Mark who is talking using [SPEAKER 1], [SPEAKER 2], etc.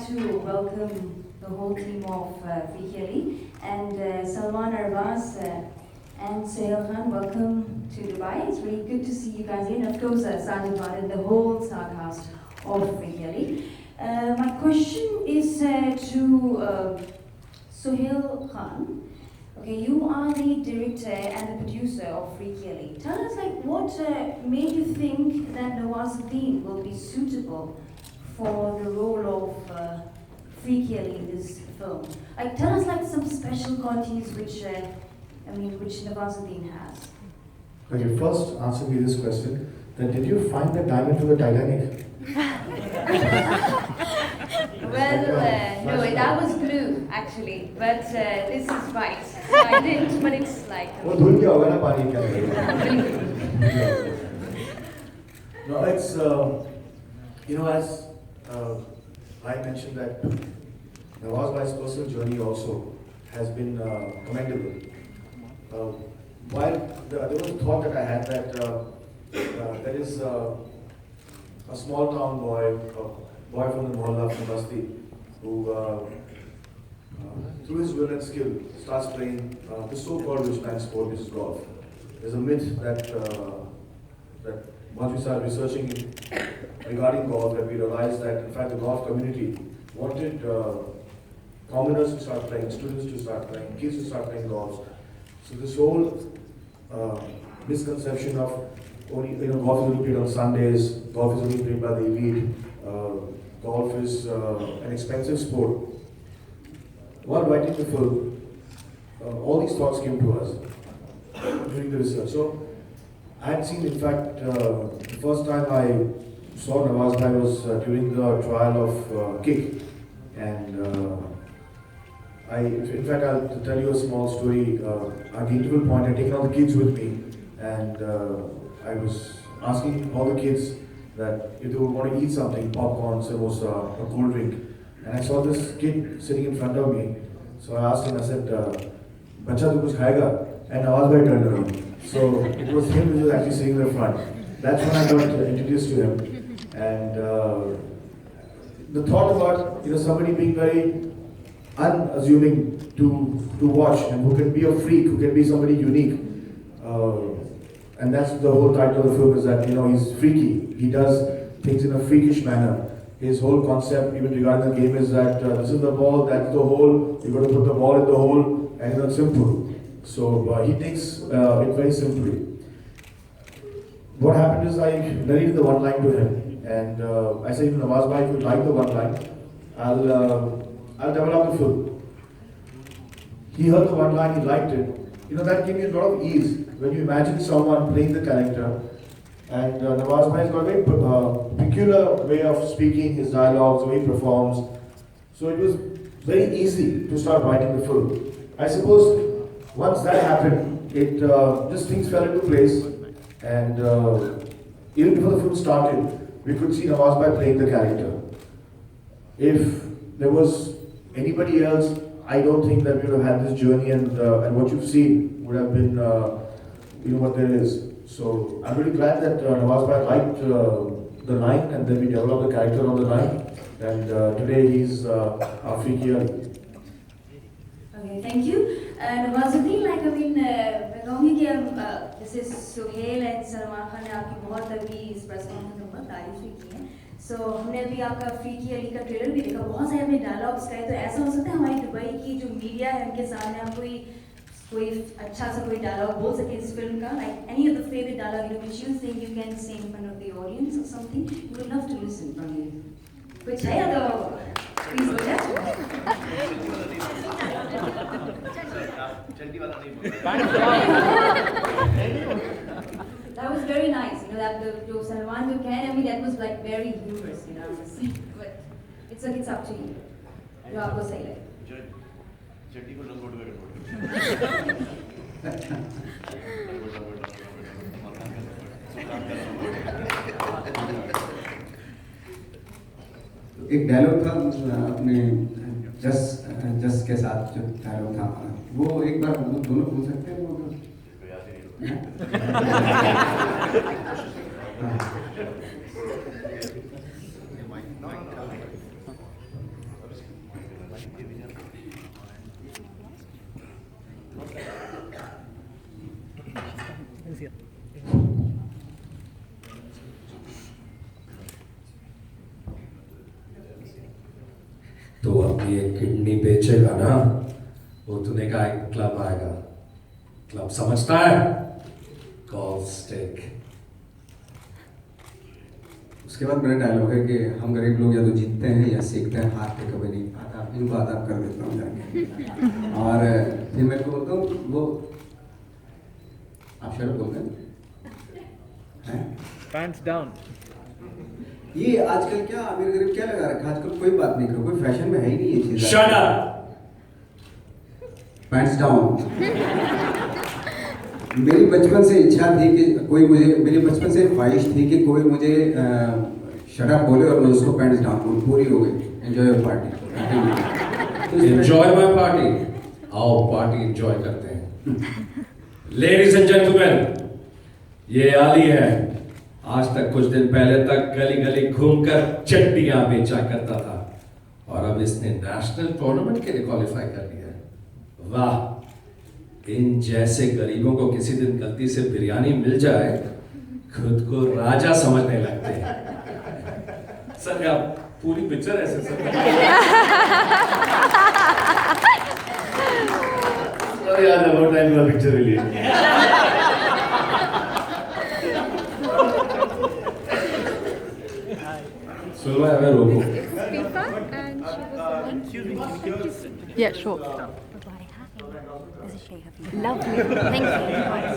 [SPEAKER 1] to welcome the whole team of Fikiali and Salman Arbas and Sahil Khan. Welcome to Dubai. It's really good to see you guys here. And of course, Sajid Bharat, the whole star cast of Fikiali. My question is to Sohail Khan. Okay, you are the director and the producer of Fikiali. Tell us, like, what made you think that Nawazuddin will be suitable for the role of Fikiali in this film? Like, tell us, like, some special qualities which Nawazuddin has.
[SPEAKER 2] Okay, first answer me this question. Then did you find the diamond from the Titanic?
[SPEAKER 1] Well, no, that was blue actually, but this is white. So I didn't, but it's like.
[SPEAKER 2] वो धुल गया होगा ना पानी के अंदर. No, it's as I mentioned that Nawaz Bhai's personal journey also has been commendable. While there was a thought that I had that there is a small town boy, a boy from the Mohalla from Basti, who through his will and skill starts playing the so-called rich man sport, which is golf. There's a myth that once we started researching regarding golf, that we realized that in fact the golf community wanted commoners to start playing, students to start playing, kids to start playing golf. So this whole misconception of only golf is only played on Sundays, golf is only played by the elite, golf is an expensive sport. While writing the film, all these thoughts came to us during the research. So I had seen, in fact, the first time I saw Nawaz Bhai was during the trial of Kick, and in fact, I'll tell you a small story. At the interval point, I'd taken all the kids with me, and I was asking all the kids that if they would want to eat something, popcorn, samosa, a cold drink. And I saw this kid sitting in front of me. So I asked him, I said, "Bacha tu kuch khayega?" And Nawaz Bhai turned around. So it was him who was actually sitting in the front. That's when I got introduced to him. And the thought about somebody being very unassuming to watch, and who can be a freak, who can be somebody unique. And that's the whole title of the film, is that he's freaky. He does things in a freakish manner. His whole concept, even regarding the game, is that this is the ball, that's the hole. You're going to put the ball in the hole, and it's simple. So he takes it very simply. What happened is I narrated the one line to him, and I said, Nawaz Bhai, if you like the one line, I'll develop the film. He heard the one line, he liked it. That gave me a lot of ease when you imagine someone playing the character. And Nawaz Bhai has got a very peculiar way of speaking, his dialogues, the way he performs. So it was very easy to start writing the film. I suppose once that happened, it just things fell into place. And even before the film started, we could see Nawaz Bhai playing the character. If there was anybody else, I don't think that we would have had this journey, and what you've seen would have been what there is. So I'm really glad that Nawaz Bhai liked the line, and then we developed the character on the line. And today he's our Fikiali.
[SPEAKER 1] Okay, thank you. Nawazuddin, मैं कहूँगी कि जैसे Suhail and Salman Khan ने आपकी बहुत अभी इस press conference में बहुत तारीफ भी की है. So हमने अभी आपका फिकियाली का ट्रेलर भी देखा, बहुत सारे अपने डायलॉग्स का है. तो ऐसा हो सकता है हमारी दुबई की जो मीडिया है उनके सामने हम कोई अच्छा सा कोई डायलॉग बोल सके इस फिल्म का, like any of the favorite dialogue which you think you can say in front of the audience or something. We would love to listen from you. कुछ है या तो please go ahead. That was very nice, that the Salman jo keh, I mean that was like very humorous, but it's up to you. जो आपको सही लगे.
[SPEAKER 3] चट्टी को लंगोट में कन्वर्ट
[SPEAKER 4] एक डायलॉग था अपने जस के साथ, जो डायलॉग था वो एक बार हम लोग दोनों बोल सकते हैं वो
[SPEAKER 5] तो अपनी एक किडनी बेचेगा ना, वो तूने कहा एक क्लब आएगा, क्लब समझता है, गोल्फ स्टिक।
[SPEAKER 4] उसके बाद मेरा डायलॉग है कि हम गरीब लोग या तो जीतते हैं या सीखते हैं, हाथ पे कभी नहीं आता, इनको आदाब कर देता हूँ जाके। और फिर मैं को बोलता हूँ वो आप शर्ट बोलते हैं
[SPEAKER 6] पैंट्स डाउन।
[SPEAKER 4] ये आजकल क्या अमीर गरीब क्या लगा रखा है, आजकल कोई बात नहीं करो, कोई फैशन में है ही नहीं ये चीज।
[SPEAKER 5] Shut up.
[SPEAKER 4] Pants down. मेरी बचपन से इच्छा थी कि कोई मुझे, मेरी बचपन से ख्वाहिश थी कि कोई मुझे शट अप बोले और मैं उसको पैंट्स डाउन बोलूं, पूरी हो गई। Enjoy your party.
[SPEAKER 5] Enjoy my party. आओ पार्टी एंजॉय करते हैं। लेडीज एंड जेंटलमैन, ये आली है, आज तक कुछ दिन पहले तक गली गली घूमकर चट्टियां बेचा करता था, और अब इसने नेशनल टूर्नामेंट के लिए क्वालिफाई कर लिया है। वाह, इन जैसे गरीबों को किसी दिन गलती से बिरयानी मिल जाए, खुद को राजा समझने लगते हैं। सर क्या पूरी पिक्चर ऐसे सर?
[SPEAKER 2] अरे यार बहुत टाइम का पिक्चर लिए।
[SPEAKER 5] सुनो हमें रोको।
[SPEAKER 7] Yeah, sure.
[SPEAKER 8] Lovely. Thank you.